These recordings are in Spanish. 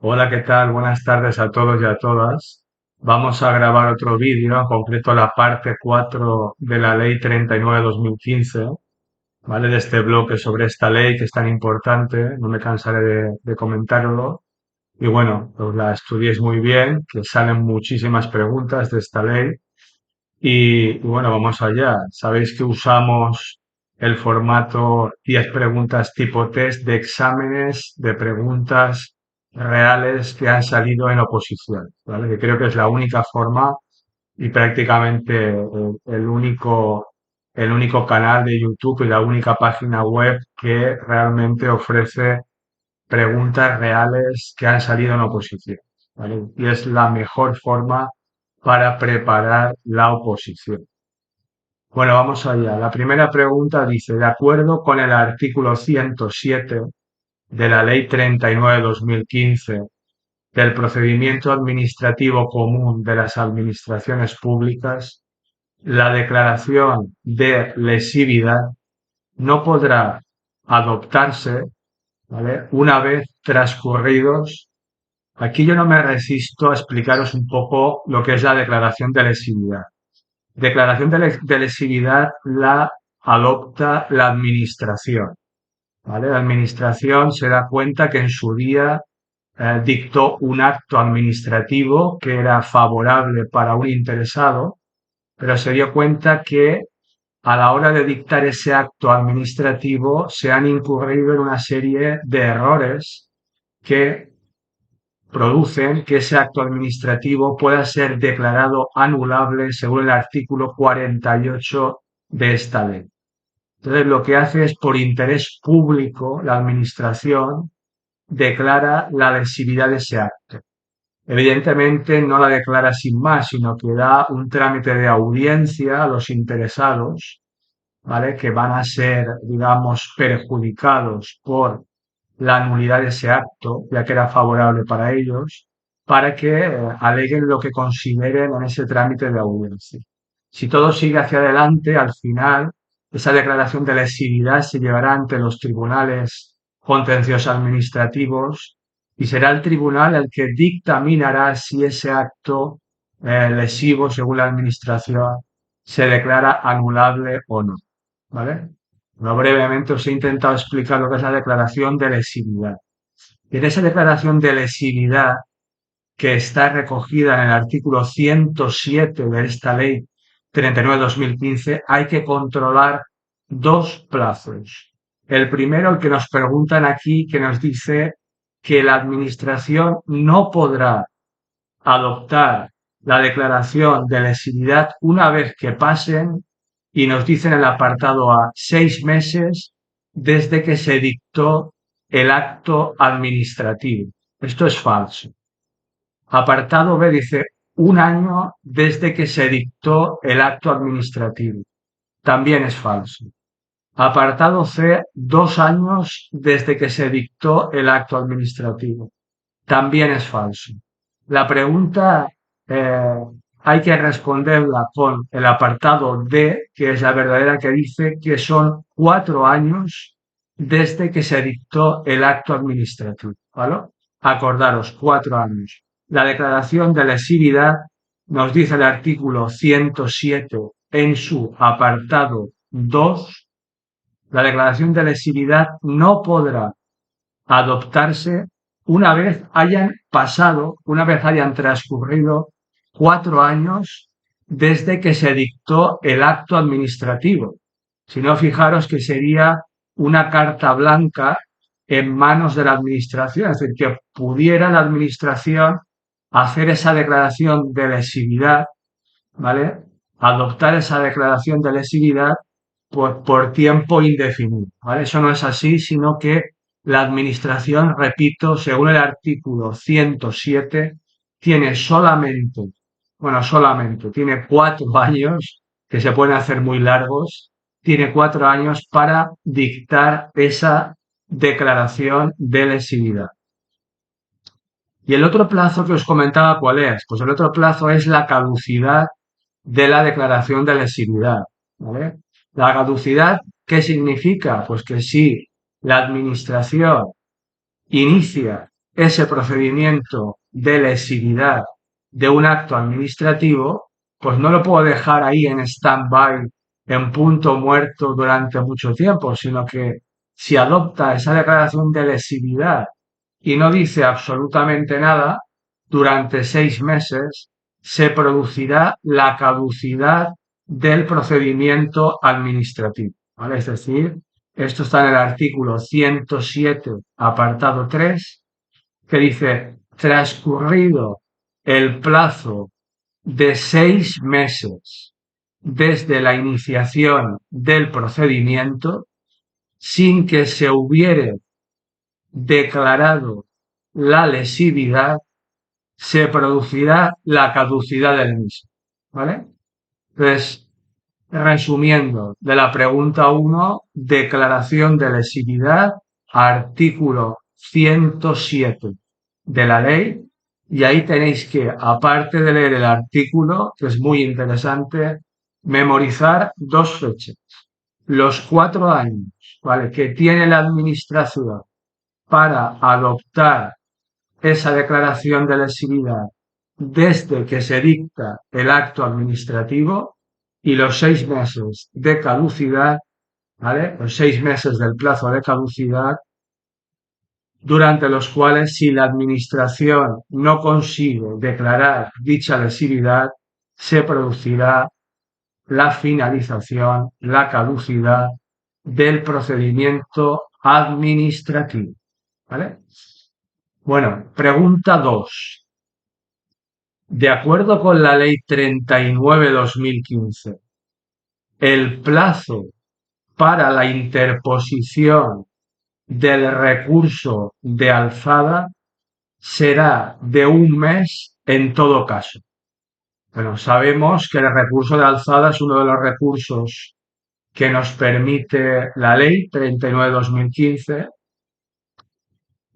Hola, ¿qué tal? Buenas tardes a todos y a todas. Vamos a grabar otro vídeo, en concreto la parte 4 de la Ley 39/2015, ¿vale? De este bloque sobre esta ley que es tan importante, no me cansaré de comentarlo. Y bueno, pues la estudiéis muy bien, que salen muchísimas preguntas de esta ley. Y bueno, vamos allá. Sabéis que usamos el formato 10 preguntas tipo test de exámenes de preguntas reales que han salido en oposición, ¿vale? Que creo que es la única forma y prácticamente el único canal de YouTube y la única página web que realmente ofrece preguntas reales que han salido en oposición, ¿vale? Y es la mejor forma para preparar la oposición. Bueno, vamos allá. La primera pregunta dice, de acuerdo con el artículo 107 de la Ley 39/2015 del procedimiento administrativo común de las administraciones públicas, la declaración de lesividad no podrá adoptarse, ¿vale? Una vez transcurridos. Aquí yo no me resisto a explicaros un poco lo que es la declaración de lesividad. Declaración de lesividad la adopta la administración, ¿vale? La administración se da cuenta que en su día dictó un acto administrativo que era favorable para un interesado, pero se dio cuenta que a la hora de dictar ese acto administrativo se han incurrido en una serie de errores que producen que ese acto administrativo pueda ser declarado anulable según el artículo 48 de esta ley. Entonces, lo que hace es, por interés público, la Administración declara la lesividad de ese acto. Evidentemente, no la declara sin más, sino que da un trámite de audiencia a los interesados, ¿vale? Que van a ser, digamos, perjudicados por la nulidad de ese acto, ya que era favorable para ellos, para que aleguen lo que consideren en ese trámite de audiencia. Si todo sigue hacia adelante, al final, esa declaración de lesividad se llevará ante los tribunales contenciosos administrativos y será el tribunal el que dictaminará si ese acto lesivo, según la administración, se declara anulable o no. ¿Vale? No, brevemente os he intentado explicar lo que es la declaración de lesividad. Y en esa declaración de lesividad que está recogida en el artículo 107 de esta ley 39/2015, hay que controlar dos plazos. El primero, el que nos preguntan aquí, que nos dice que la Administración no podrá adoptar la declaración de lesividad una vez que pasen, y nos dice en el apartado A, 6 meses desde que se dictó el acto administrativo. Esto es falso. Apartado B dice 1 año desde que se dictó el acto administrativo. También es falso. Apartado C, 2 años desde que se dictó el acto administrativo. También es falso. La pregunta eh, hay que responderla con el apartado D, que es la verdadera, que dice que son 4 años desde que se dictó el acto administrativo. ¿Vale? Acordaros, 4 años. La declaración de lesividad nos dice el artículo 107 en su apartado 2. La declaración de lesividad no podrá adoptarse una vez hayan transcurrido 4 años desde que se dictó el acto administrativo. Si no, fijaros que sería una carta blanca en manos de la Administración, es decir, que pudiera la Administración hacer esa declaración de lesividad, ¿vale? Adoptar esa declaración de lesividad por tiempo indefinido, ¿vale? Eso no es así, sino que la Administración, repito, según el artículo 107, tiene tiene 4 años, que se pueden hacer muy largos, tiene 4 años para dictar esa declaración de lesividad. Y el otro plazo que os comentaba, ¿cuál es? Pues el otro plazo es la caducidad de la declaración de lesividad, ¿vale? La caducidad, ¿qué significa? Pues que si la Administración inicia ese procedimiento de lesividad de un acto administrativo, pues no lo puedo dejar ahí en stand-by, en punto muerto durante mucho tiempo, sino que si adopta esa declaración de lesividad y no dice absolutamente nada, durante 6 meses se producirá la caducidad del procedimiento administrativo, ¿vale? Es decir, esto está en el artículo 107, apartado 3, que dice, transcurrido el plazo de 6 meses desde la iniciación del procedimiento, sin que se hubiere declarado la lesividad, se producirá la caducidad del mismo, ¿vale? Entonces, resumiendo, de la pregunta 1, declaración de lesividad, artículo 107 de la ley, y ahí tenéis que, aparte de leer el artículo, que es muy interesante, memorizar 2 fechas. Los 4 años, ¿vale?, que tiene la administración para adoptar esa declaración de lesividad desde que se dicta el acto administrativo y los 6 meses de caducidad, ¿vale? Los 6 meses del plazo de caducidad, durante los cuales, si la administración no consigue declarar dicha lesividad, se producirá la finalización, la caducidad del procedimiento administrativo, ¿vale? Bueno, pregunta 2. De acuerdo con la Ley 39/2015, el plazo para la interposición del recurso de alzada será de 1 mes en todo caso. Bueno, sabemos que el recurso de alzada es uno de los recursos que nos permite la Ley 39/2015.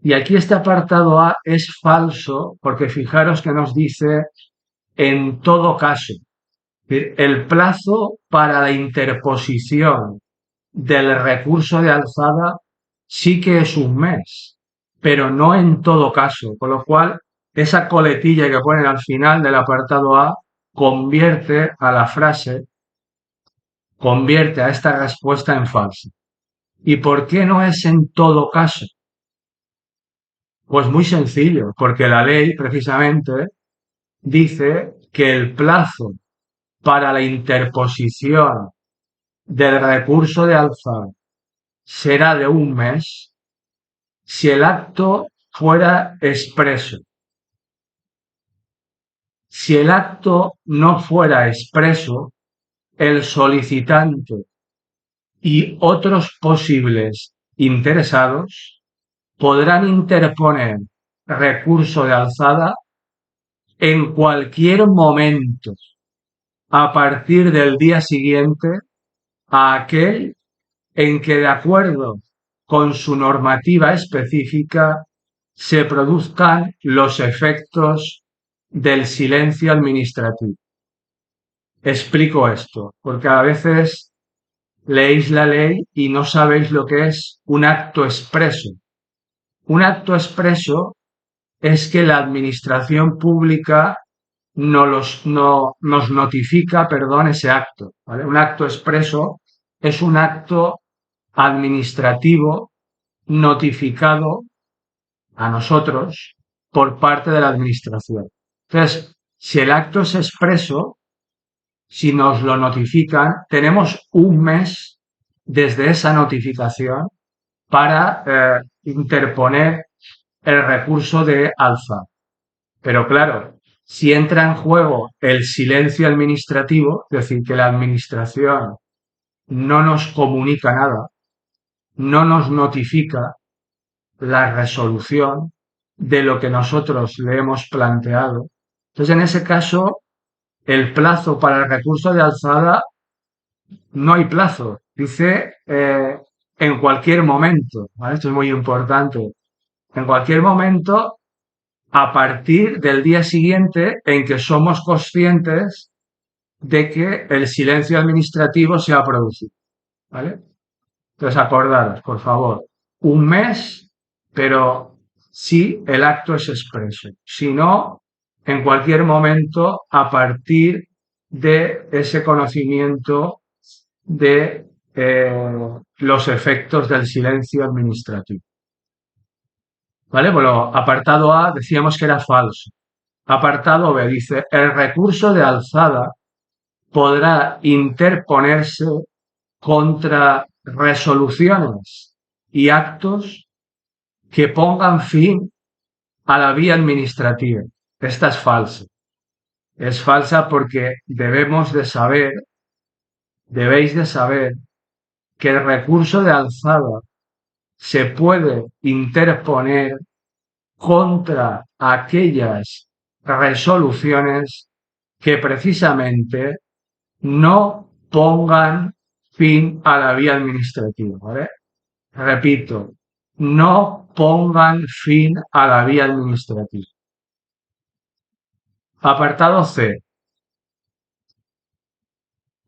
Y aquí este apartado A es falso porque fijaros que nos dice en todo caso. El plazo para la interposición del recurso de alzada sí que es 1 mes, pero no en todo caso, con lo cual esa coletilla que ponen al final del apartado A convierte a la frase, convierte a esta respuesta en falsa. ¿Y por qué no es en todo caso? Pues muy sencillo, porque la ley precisamente dice que el plazo para la interposición del recurso de alzada será de 1 mes si el acto fuera expreso. Si el acto no fuera expreso, el solicitante y otros posibles interesados podrán interponer recurso de alzada en cualquier momento a partir del día siguiente a aquel en que, de acuerdo con su normativa específica, se produzcan los efectos del silencio administrativo. Explico esto, porque a veces leéis la ley y no sabéis lo que es un acto expreso. Un acto expreso es que la administración pública nos notifica, perdón, ese acto, ¿vale? Un acto expreso es un acto administrativo notificado a nosotros por parte de la administración. Entonces, si el acto es expreso, si nos lo notifican, tenemos 1 mes desde esa notificación para interponer el recurso de alza. Pero claro, si entra en juego el silencio administrativo, es decir, que la administración no nos comunica nada, no nos notifica la resolución de lo que nosotros le hemos planteado. Entonces, en ese caso, el plazo para el recurso de alzada no hay plazo. Dice en cualquier momento, ¿vale? Esto es muy importante. En cualquier momento, a partir del día siguiente en que somos conscientes de que el silencio administrativo se ha producido, ¿vale? Entonces, acordaros, por favor, 1 mes, pero si el acto es expreso. Si no, en cualquier momento, a partir de ese conocimiento de los efectos del silencio administrativo. ¿Vale? Bueno, apartado A decíamos que era falso. Apartado B dice, el recurso de alzada podrá interponerse contra resoluciones y actos que pongan fin a la vía administrativa. Esta es falsa. Es falsa porque debéis de saber que el recurso de alzada se puede interponer contra aquellas resoluciones que precisamente no pongan fin a la vía administrativa, ¿vale? Repito, no pongan fin a la vía administrativa. Apartado C.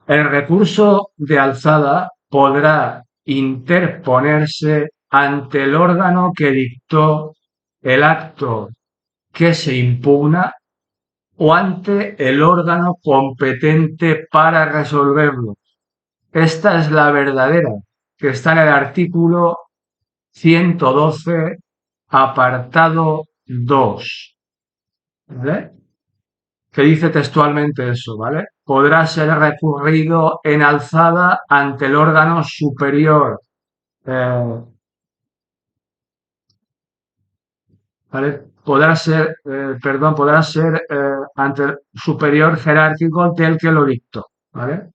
El recurso de alzada podrá interponerse ante el órgano que dictó el acto que se impugna o ante el órgano competente para resolverlo. Esta es la verdadera, que está en el artículo 112, apartado 2. ¿Vale? Que dice textualmente eso, ¿vale? Podrá ser recurrido en alzada ante el órgano superior. Eh, ¿Vale? Podrá ser ante el superior jerárquico del que lo dictó, ¿vale?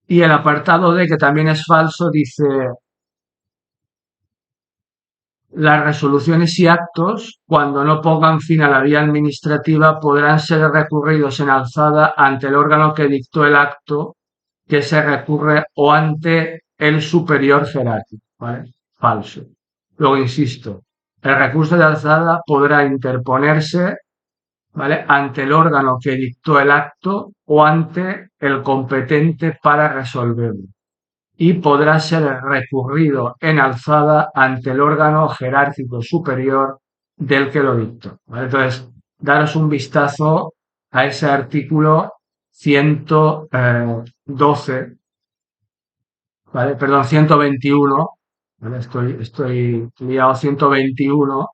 Y el apartado D, que también es falso, dice las resoluciones y actos, cuando no pongan fin a la vía administrativa, podrán ser recurridos en alzada ante el órgano que dictó el acto que se recurre o ante el superior jerárquico, ¿vale? Falso. Luego insisto, el recurso de alzada podrá interponerse, ¿vale? Ante el órgano que dictó el acto o ante el competente para resolverlo y podrá ser recurrido en alzada ante el órgano jerárquico superior del que lo dictó, ¿vale? Entonces, daros un vistazo a ese artículo 112, ¿vale? Perdón, 121, ¿vale? Estoy liado, 121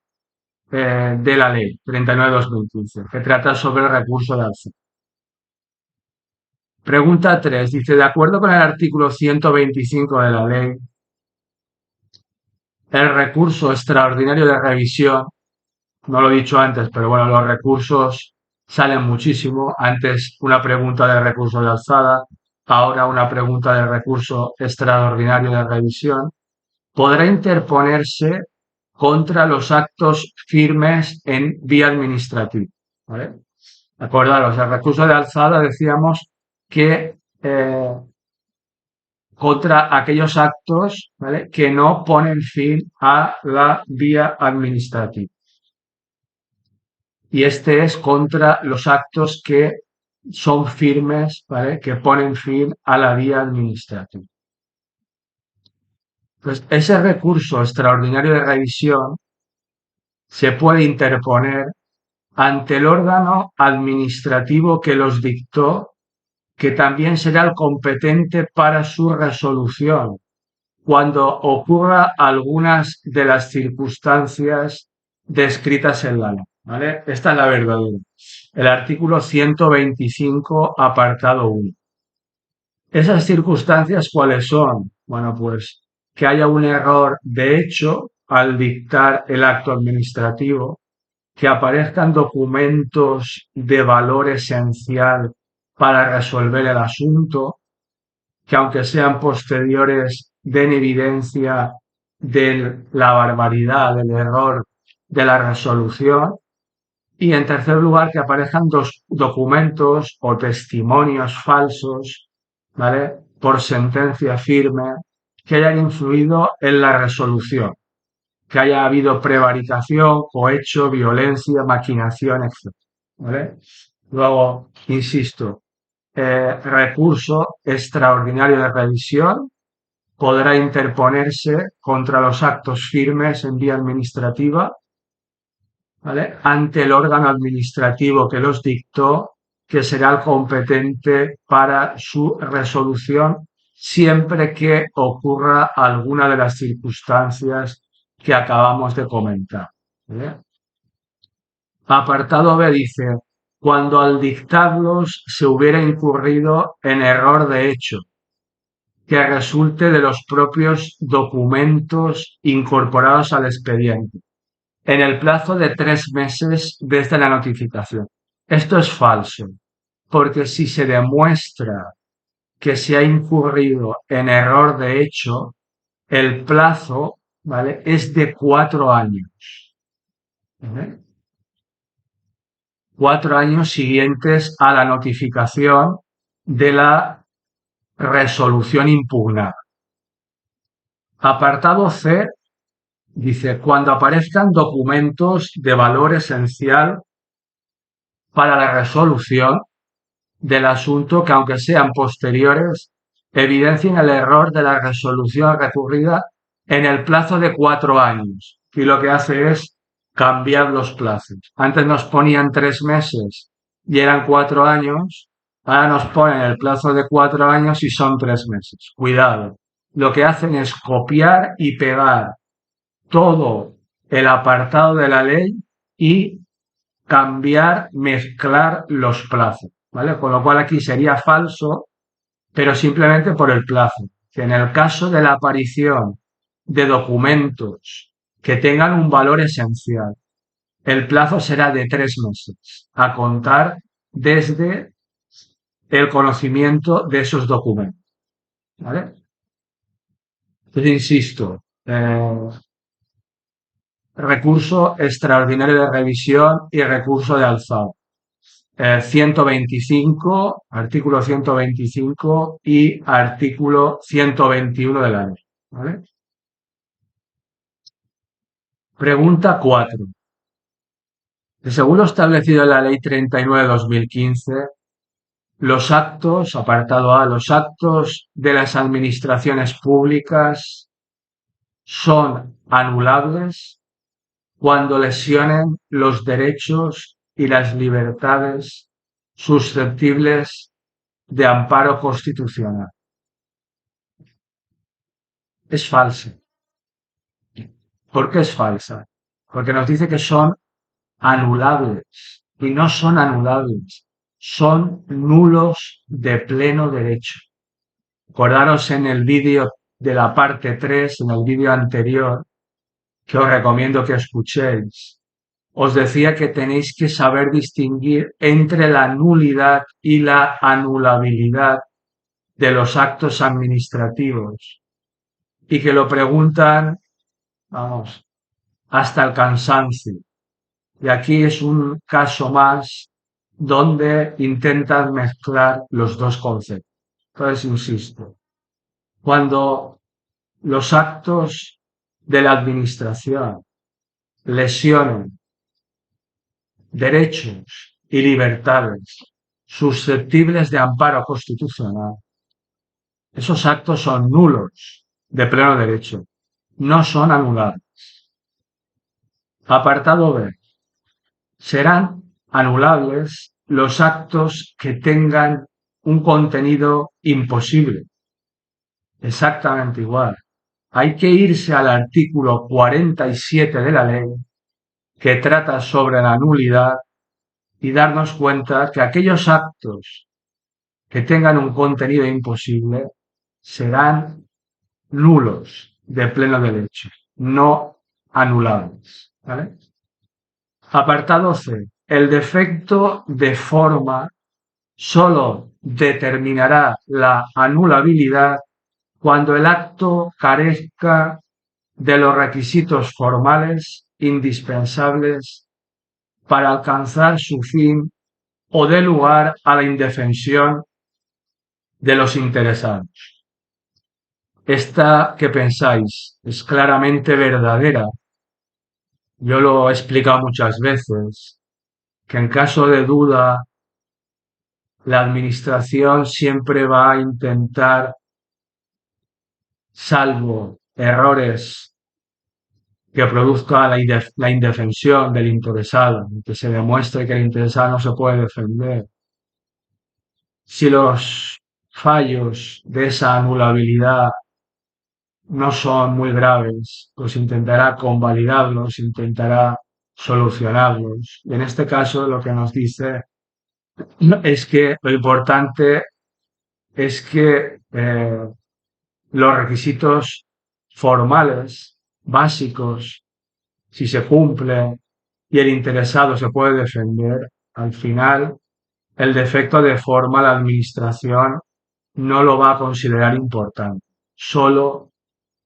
de la ley 39/2015, que trata sobre el recurso de alzada. Pregunta 3. Dice, de acuerdo con el artículo 125 de la ley, el recurso extraordinario de revisión, no lo he dicho antes, pero bueno, los recursos salen muchísimo. Antes una pregunta de recurso de alzada, ahora una pregunta de recurso extraordinario de revisión, podrá interponerse contra los actos firmes en vía administrativa, ¿vale? Acordaros, el recurso de alzada decíamos que contra aquellos actos, ¿vale? Que no ponen fin a la vía administrativa. Y este es contra los actos que son firmes, ¿vale? Que ponen fin a la vía administrativa. Pues ese recurso extraordinario de revisión se puede interponer ante el órgano administrativo que los dictó, que también será el competente para su resolución, cuando ocurra algunas de las circunstancias descritas en la ley, ¿vale? Esta es la verdadera. El artículo 125, apartado 1. ¿Esas circunstancias cuáles son? Bueno, pues que haya un error de hecho al dictar el acto administrativo, que aparezcan documentos de valor esencial para resolver el asunto, que aunque sean posteriores den evidencia de la barbaridad, del error de la resolución. Y en tercer lugar, que aparezcan dos documentos o testimonios falsos, ¿vale? Por sentencia firme que hayan influido en la resolución, que haya habido prevaricación, cohecho, violencia, maquinación, etc. ¿Vale? Luego, insisto, recurso extraordinario de revisión podrá interponerse contra los actos firmes en vía administrativa ¿vale? Ante el órgano administrativo que los dictó, que será el competente para su resolución, siempre que ocurra alguna de las circunstancias que acabamos de comentar. ¿Vale? Apartado B dice, cuando al dictarlos se hubiera incurrido en error de hecho, que resulte de los propios documentos incorporados al expediente en el plazo de 3 meses desde la notificación. Esto es falso, porque si se demuestra que se ha incurrido en error de hecho, el plazo, ¿vale?, es de 4 años. ¿Vale? 4 años siguientes a la notificación de la resolución impugnada. Apartado C dice, cuando aparezcan documentos de valor esencial para la resolución del asunto que, aunque sean posteriores, evidencien el error de la resolución recurrida en el plazo de 4 años. Y lo que hace es cambiar los plazos. Antes nos ponían 3 meses y eran 4 años. Ahora nos ponen el plazo de 4 años y son 3 meses. Cuidado. Lo que hacen es copiar y pegar todo el apartado de la ley y cambiar, mezclar los plazos, ¿vale? Con lo cual aquí sería falso, pero simplemente por el plazo. Que en el caso de la aparición de documentos que tengan un valor esencial, el plazo será de 3 meses, a contar desde el conocimiento de esos documentos, ¿vale? Entonces, insisto, recurso extraordinario de revisión y recurso de alzada. 125, artículo 125 y artículo 121 de la ley. ¿Vale? Pregunta 4. Según lo establecido en la ley 39/2015, los actos, apartado A, los actos de las administraciones públicas son anulables cuando lesionen los derechos y las libertades susceptibles de amparo constitucional. Es falsa. ¿Por qué es falsa? Porque nos dice que son anulables y no son anulables, son nulos de pleno derecho. Acordaros en el vídeo de la parte 3, en el vídeo anterior, que os recomiendo que escuchéis, os decía que tenéis que saber distinguir entre la nulidad y la anulabilidad de los actos administrativos y que lo preguntan, vamos, hasta el cansancio. Y aquí es un caso más donde intentan mezclar los dos conceptos. Entonces, insisto, cuando los actos de la administración lesionen derechos y libertades susceptibles de amparo constitucional, esos actos son nulos de pleno derecho, no son anulados. Apartado B. Serán anulables los actos que tengan un contenido imposible. Exactamente igual. Hay que irse al artículo 47 de la ley, que trata sobre la nulidad, y darnos cuenta que aquellos actos que tengan un contenido imposible serán nulos de pleno derecho, no anulables. ¿Vale? Apartado C. El defecto de forma solo determinará la anulabilidad cuando el acto carezca de los requisitos formales indispensables para alcanzar su fin o dé lugar a la indefensión de los interesados. Esta, ¿qué pensáis? Es claramente verdadera. Yo lo he explicado muchas veces, que en caso de duda, la administración siempre va a intentar, salvo errores que produzca la indefensión del interesado, que se demuestre que el interesado no se puede defender. Si los fallos de esa anulabilidad no son muy graves, pues intentará convalidarlos, intentará solucionarlos. Y en este caso lo que nos dice es que lo importante es que los requisitos formales, básicos, si se cumplen y el interesado se puede defender, al final el defecto de forma la administración no lo va a considerar importante. Solo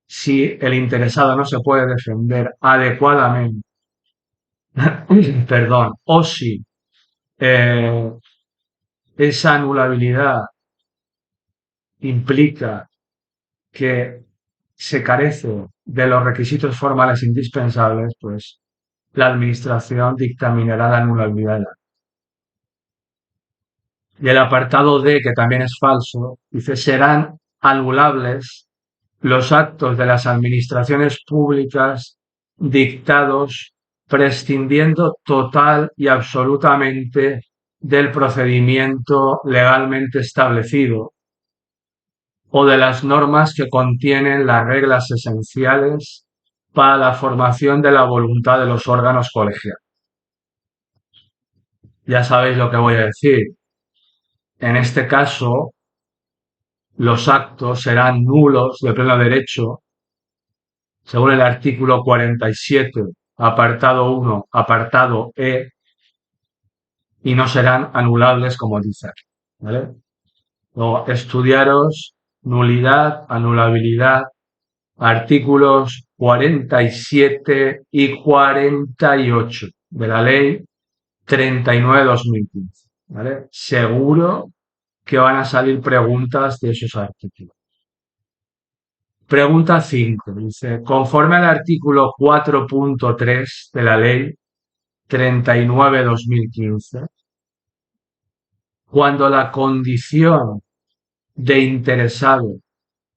si el interesado no se puede defender adecuadamente, perdón, o si eh, esa anulabilidad implica que se carece de los requisitos formales indispensables, pues la administración dictaminará la anulabilidad. Y el apartado D, que también es falso, dice serán anulables los actos de las administraciones públicas dictados prescindiendo total y absolutamente del procedimiento legalmente establecido o de las normas que contienen las reglas esenciales para la formación de la voluntad de los órganos colegiados. Ya sabéis lo que voy a decir. En este caso, los actos serán nulos de pleno derecho según el artículo 47, apartado 1, apartado E, y no serán anulables como dice aquí. ¿Vale? Luego, estudiaros nulidad, anulabilidad, artículos 47 y 48 de la ley 39/2015. ¿Vale? Seguro que van a salir preguntas de esos artículos. Pregunta 5. Dice, conforme al artículo 4.3 de la ley 39/2015, cuando la condición de interesado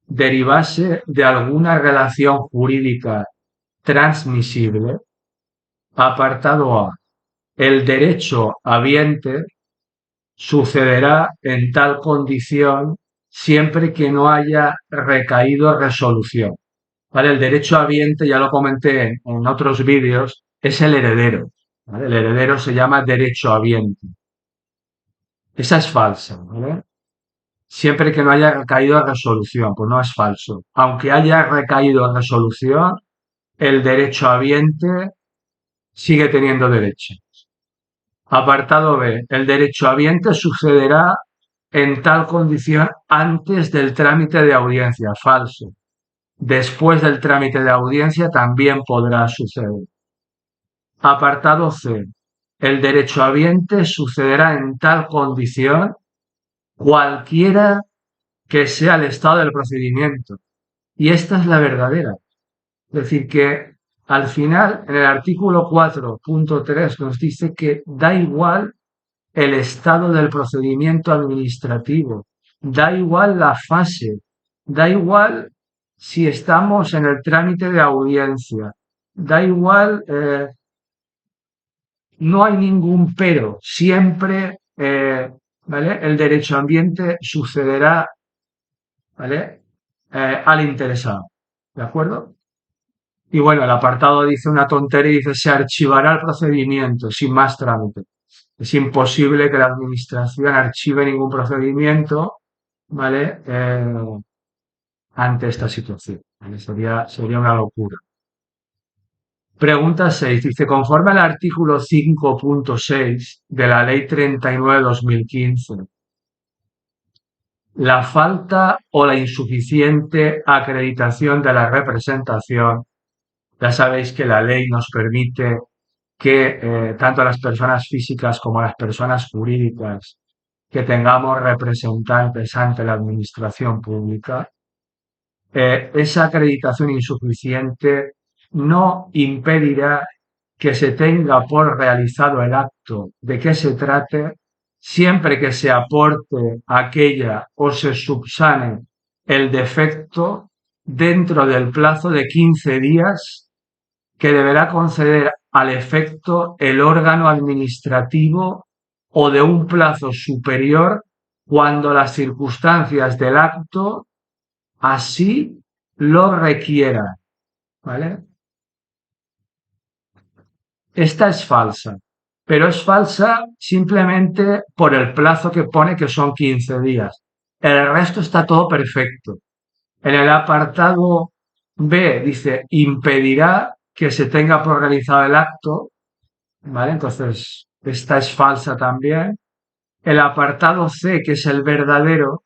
derivase de alguna relación jurídica transmisible, apartado A, el derecho habiente sucederá en tal condición siempre que no haya recaído resolución. ¿Vale? El derecho habiente, ya lo comenté en otros vídeos, es el heredero. ¿Vale? El heredero se llama derecho habiente. Esa es falsa. ¿Vale? Siempre que no haya recaído resolución, pues no es falso. Aunque haya recaído resolución, el derecho habiente sigue teniendo derecho. Apartado B. El derechohabiente sucederá en tal condición antes del trámite de audiencia. Falso. Después del trámite de audiencia también podrá suceder. Apartado C. El derechohabiente sucederá en tal condición cualquiera que sea el estado del procedimiento. Y esta es la verdadera. Es decir, que al final, en el artículo 4.3 nos dice que da igual el estado del procedimiento administrativo, da igual la fase, da igual si estamos en el trámite de audiencia, da igual, no hay ningún pero, siempre, ¿vale? El derecho ambiente sucederá, ¿vale? Al interesado, ¿de acuerdo? Y bueno, el apartado dice una tontería y dice se archivará el procedimiento sin más trámite. Es imposible que la administración archive ningún procedimiento, ¿vale? Ante esta situación. ¿Vale? Sería una locura. Pregunta 6. Dice, conforme al artículo 5.6 de la Ley 39/2015, la falta o la insuficiente acreditación de la representación, ya sabéis que la ley nos permite que tanto las personas físicas como las personas jurídicas que tengamos representantes ante la administración pública, esa acreditación insuficiente no impedirá que se tenga por realizado el acto de que se trate siempre que se aporte aquella o se subsane el defecto dentro del plazo de 15 días que deberá conceder al efecto el órgano administrativo o de un plazo superior cuando las circunstancias del acto así lo requieran, ¿vale? Esta es falsa, pero es falsa simplemente por el plazo que pone, que son 15 días. El resto está todo perfecto. En el apartado B dice impedirá que se tenga por realizado el acto, ¿vale? Entonces, esta es falsa también. El apartado C, que es el verdadero,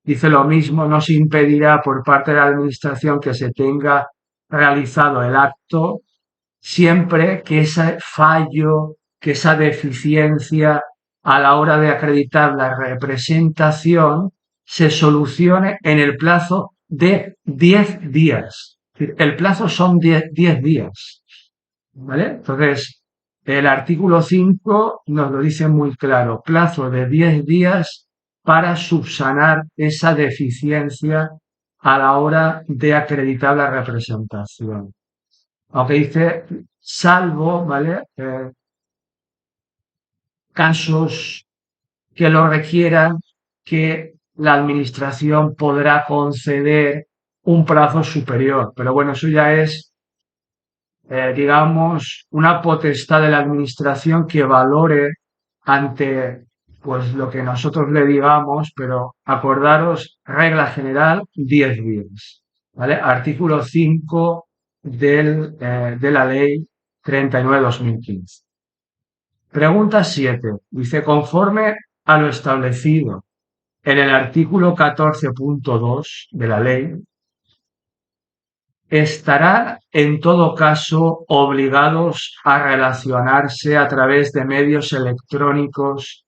dice lo mismo, no se impedirá por parte de la Administración que se tenga realizado el acto siempre que ese fallo, que esa deficiencia a la hora de acreditar la representación se solucione en el plazo de 10 días. El plazo son 10 días. ¿Vale? Entonces, el artículo 5 nos lo dice muy claro, plazo de 10 días para subsanar esa deficiencia a la hora de acreditar la representación. Aunque dice, salvo, ¿vale? Casos que lo requieran, que la administración podrá conceder un plazo superior. Pero bueno, eso ya es, digamos, una potestad de la administración que valore ante pues lo que nosotros le digamos, pero acordaros, regla general, 10 días. ¿Vale? Artículo 5 de la ley 39/2015. Pregunta 7. Dice, conforme a lo establecido en el artículo 14.2 de la ley, estarán en todo caso obligados a relacionarse a través de medios electrónicos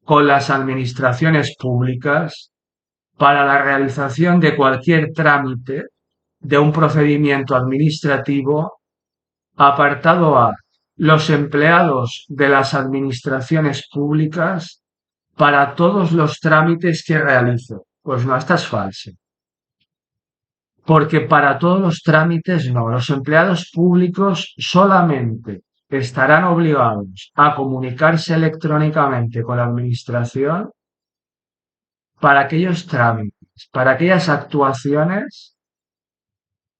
con las administraciones públicas para la realización de cualquier trámite de un procedimiento administrativo. Apartado A. Los empleados de las administraciones públicas para todos los trámites que realicen. Pues no, esta es falsa. Porque para todos los trámites no. Los empleados públicos solamente estarán obligados a comunicarse electrónicamente con la administración para aquellos trámites, para aquellas actuaciones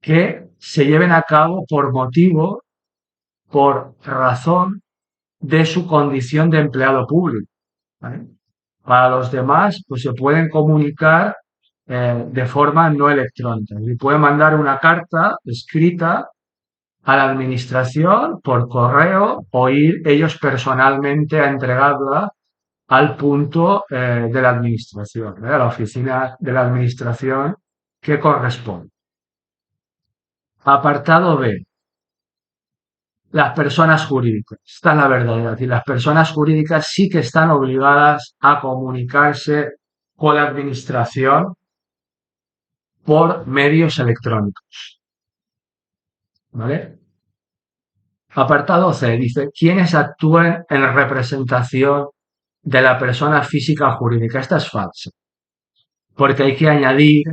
que se lleven a cabo por motivo, por razón de su condición de empleado público. ¿Vale? Para los demás, pues se pueden comunicar de forma no electrónica. Y pueden mandar una carta escrita a la administración por correo o ir ellos personalmente a entregarla al punto de la administración, a la oficina de la administración que corresponde. Apartado B. Las personas jurídicas. Esta es la verdad. Es decir, las personas jurídicas sí que están obligadas a comunicarse con la administración por medios electrónicos. ¿Vale? Apartado C dice, ¿quiénes actúan en representación de la persona física o jurídica? Esta es falsa, porque hay que añadir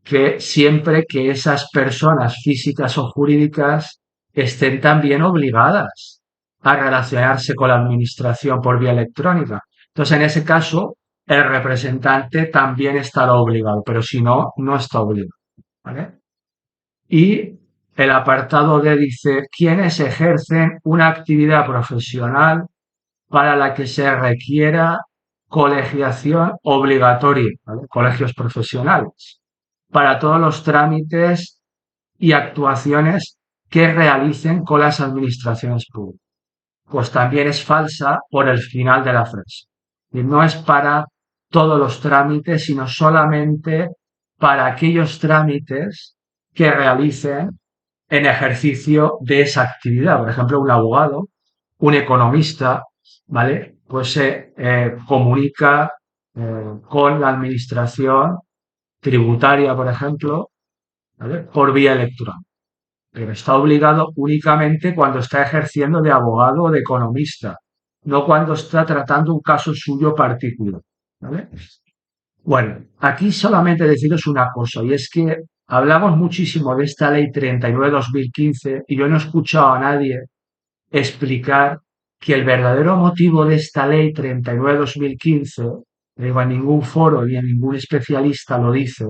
que siempre que esas personas físicas o jurídicas estén también obligadas a relacionarse con la administración por vía electrónica. Entonces, en ese caso, el representante también estará obligado, pero si no, no está obligado. ¿Vale? Y el apartado D dice, quienes ejercen una actividad profesional para la que se requiera colegiación obligatoria, ¿vale? Colegios profesionales, para todos los trámites y actuaciones que realicen con las administraciones públicas. Pues también es falsa por el final de la frase. Y no es para todos los trámites, sino solamente para aquellos trámites que realicen en ejercicio de esa actividad. Por ejemplo, un abogado, un economista, ¿vale? Pues se comunica con la administración tributaria, por ejemplo, ¿vale? Por vía electrónica. Pero está obligado únicamente cuando está ejerciendo de abogado o de economista, no cuando está tratando un caso suyo particular, ¿vale? Bueno, aquí solamente deciros una cosa, y es que Hablamos muchísimo de esta ley 39/2015 y yo no he escuchado a nadie explicar que el verdadero motivo de esta ley 39/2015, no digo, en ningún foro ni en ningún especialista lo dice,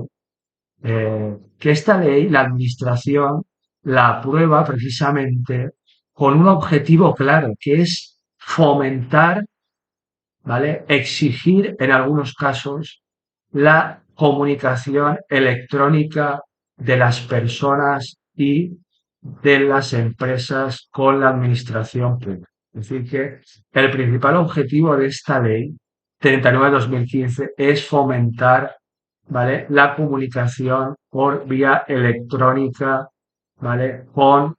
que esta ley, la administración la aprueba precisamente con un objetivo claro, que es fomentar, ¿vale? Exigir en algunos casos la comunicación electrónica de las personas y de las empresas con la administración pública. Es decir, que el principal objetivo de esta ley 39/2015 es fomentar, ¿vale? La comunicación por vía electrónica, ¿vale? Con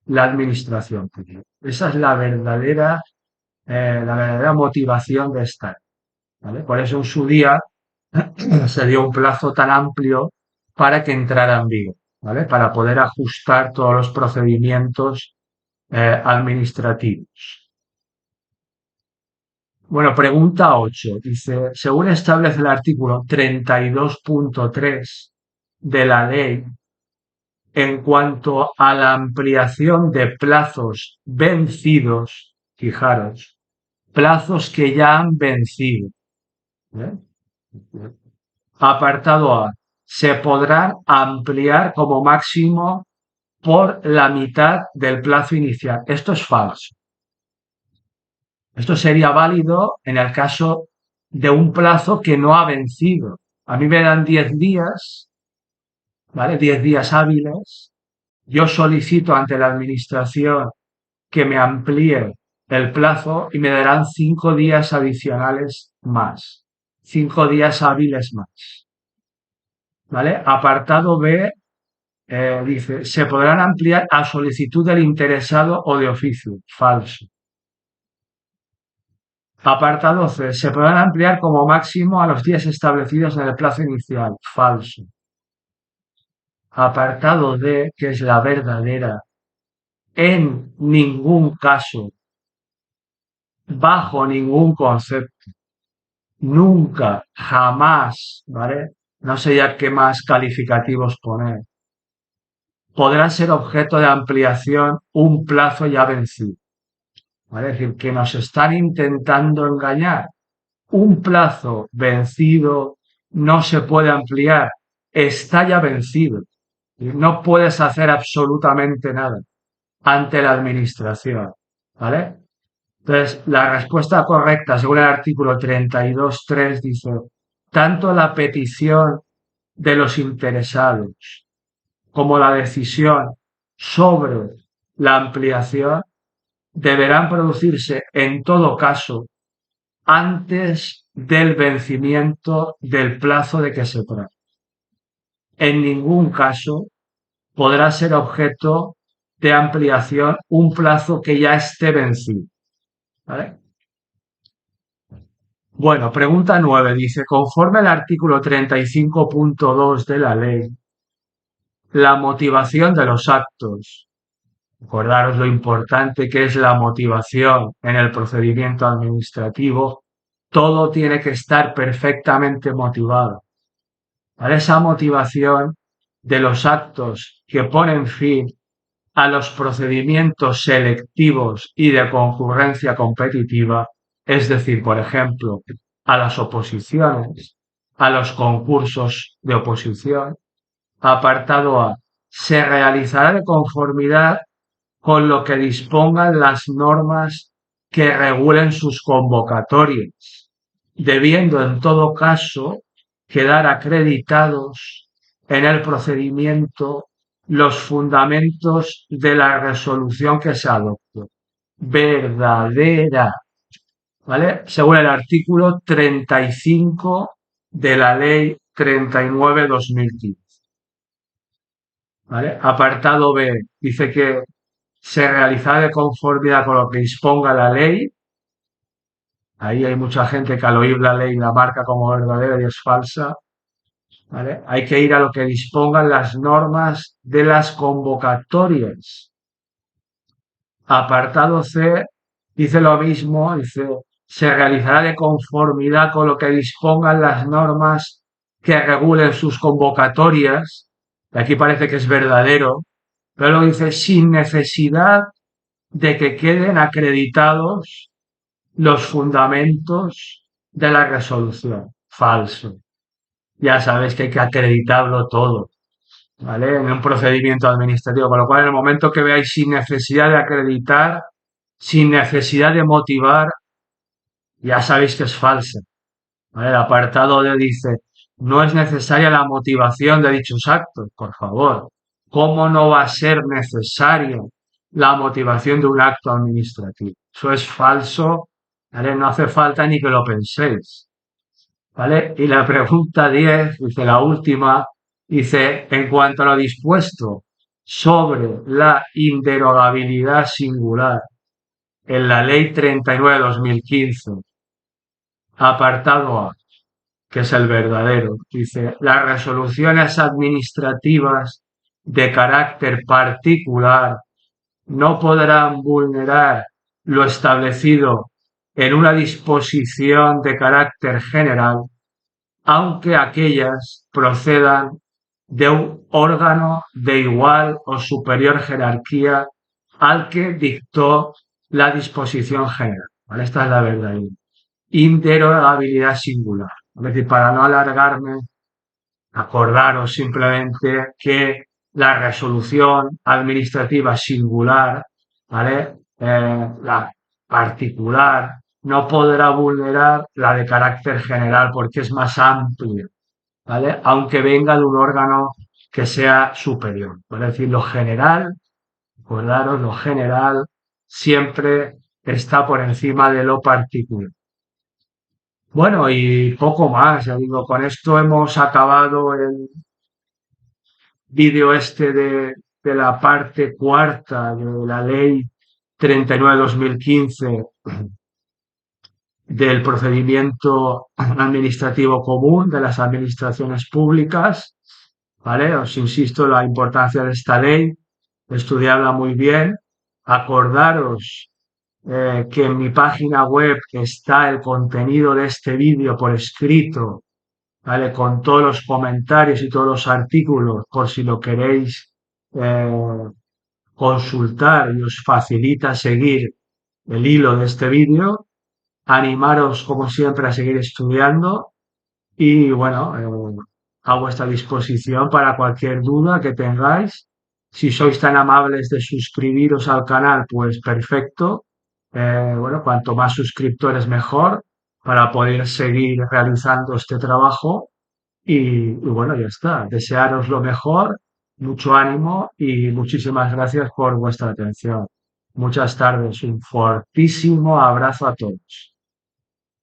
la administración pública. Esa es la verdadera motivación de esta ley, ¿vale? Por eso en su día se dio un plazo tan amplio para que entrara en vigor, ¿vale? Para poder ajustar todos los procedimientos administrativos. Bueno, pregunta 8. Dice, según establece el artículo 32.3 de la ley, en cuanto a la ampliación de plazos vencidos, fijaros, plazos que ya han vencido, ¿eh? Apartado A. Se podrán ampliar como máximo por la mitad del plazo inicial. Esto es falso. Esto sería válido en el caso de un plazo que no ha vencido. A mí me dan 10 días, ¿vale? 10 días hábiles. Yo solicito ante la administración que me amplíe el plazo y me darán 5 días adicionales más. 5 días hábiles más. ¿Vale? Apartado B, dice, se podrán ampliar a solicitud del interesado o de oficio. Falso. Apartado C, se podrán ampliar como máximo a los días establecidos en el plazo inicial. Falso. Apartado D, que es la verdadera, en ningún caso, bajo ningún concepto, nunca, jamás, ¿vale? No sé ya qué más calificativos poner. Podrá ser objeto de ampliación un plazo ya vencido. ¿Vale? Es decir, que nos están intentando engañar. Un plazo vencido no se puede ampliar, está ya vencido. No puedes hacer absolutamente nada ante la administración. ¿Vale? Entonces, la respuesta correcta, según el artículo 32.3, dice, tanto la petición de los interesados como la decisión sobre la ampliación deberán producirse en todo caso antes del vencimiento del plazo de que se trata. En ningún caso podrá ser objeto de ampliación un plazo que ya esté vencido. ¿Vale? Bueno, pregunta 9 dice, conforme al artículo 35.2 de la ley, la motivación de los actos. Recordaros lo importante que es la motivación en el procedimiento administrativo. Todo tiene que estar perfectamente motivado. Para esa motivación de los actos que ponen fin a los procedimientos selectivos y de concurrencia competitiva, es decir, por ejemplo, a las oposiciones, a los concursos de oposición. Apartado A. Se realizará de conformidad con lo que dispongan las normas que regulen sus convocatorias, debiendo en todo caso quedar acreditados en el procedimiento los fundamentos de la resolución que se adopte. Verdadera, ¿vale? Según el artículo 35 de la Ley 39/2015. ¿Vale? Apartado B dice que se realizará de conformidad con lo que disponga la ley. Ahí hay mucha gente que al oír la ley la marca como verdadera y es falsa. ¿Vale? Hay que ir a lo que dispongan las normas de las convocatorias. Apartado C dice lo mismo, dice, se realizará de conformidad con lo que dispongan las normas que regulen sus convocatorias, Y aquí parece que es verdadero, pero luego dice sin necesidad de que queden acreditados los fundamentos de la resolución. Falso. Ya sabes que hay que acreditarlo todo, ¿vale? En un procedimiento administrativo. Con lo cual, en el momento que veáis sin necesidad de acreditar, sin necesidad de motivar, ya sabéis que es falsa. ¿Vale? El apartado D dice, no es necesaria la motivación de dichos actos, por favor. ¿Cómo no va a ser necesaria la motivación de un acto administrativo? Eso es falso, ¿vale? No hace falta ni que lo penséis, ¿vale? Y la pregunta 10 dice la última, dice, en cuanto a lo dispuesto sobre la inderogabilidad singular en la Ley 39/2015, apartado A, que es el verdadero. Dice, las resoluciones administrativas de carácter particular no podrán vulnerar lo establecido en una disposición de carácter general, aunque aquellas procedan de un órgano de igual o superior jerarquía al que dictó la disposición general. ¿Vale? Esta es la verdad. Inderogabilidad singular. Es decir, para no alargarme, acordaros simplemente que la resolución administrativa singular, ¿vale? La particular no podrá vulnerar la de carácter general porque es más amplia, ¿vale? Aunque venga de un órgano que sea superior. Es decir, lo general, acordaros, lo general siempre está por encima de lo particular. Bueno, y poco más, ya digo, con esto hemos acabado el vídeo este de la parte cuarta de la ley 39/2015 del procedimiento administrativo común de las administraciones públicas, ¿vale? Os insisto en la importancia de esta ley, estudiarla muy bien, acordaros que en mi página web está el contenido de este vídeo por escrito, ¿vale? Con todos los comentarios y todos los artículos, por si lo queréis eh, consultar y os facilita seguir el hilo de este vídeo. Animaros, como siempre, a seguir estudiando y, bueno, a vuestra disposición para cualquier duda que tengáis. Si sois tan amables de suscribiros al canal, pues perfecto. Bueno, cuanto más suscriptores mejor para poder seguir realizando este trabajo y bueno, ya está. Desearos lo mejor, mucho ánimo y muchísimas gracias por vuestra atención. Muchas tardes. Un fortísimo abrazo a todos.